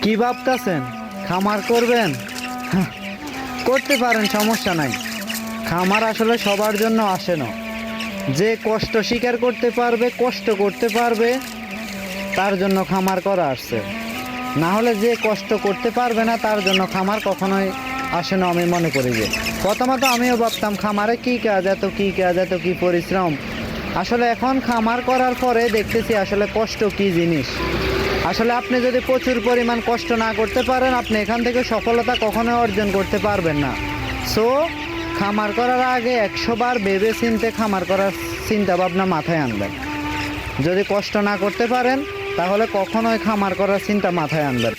কি ভাবতেছেন? খামার করবেন? হাহ, করতে পারেন, সমস্যা নাই। খামার আসলে সবার জন্য আসে না। যে কষ্ট স্বীকার করতে পারবে, কষ্ট করতে পারবে, তার জন্য খামার করা আসছে। না হলে যে কষ্ট করতে পারবে না তার জন্য খামার কখনোই আসে না। আমি মনে করি যে প্রথমত আমিও ভাবতাম খামারে কি কাজ, এত কি কাজ, এত কি পরিশ্রম। আসলে এখন খামার করার পরে দেখতেছি আসলে কষ্ট কি জিনিস। আসলে আপনি যদি প্রচুর পরিমাণ কষ্ট না করতে পারেন, আপনি এখান থেকে সফলতা কখনোই অর্জন করতে পারবেন না। সো খামার করার আগে 100 বার ভেবে চিন্তে খামার করার চিন্তা ভাবনা মাথায় আনবেন। যদি কষ্ট না করতে পারেন তাহলে কখনোই খামার করার চিন্তা মাথায় আনবেন।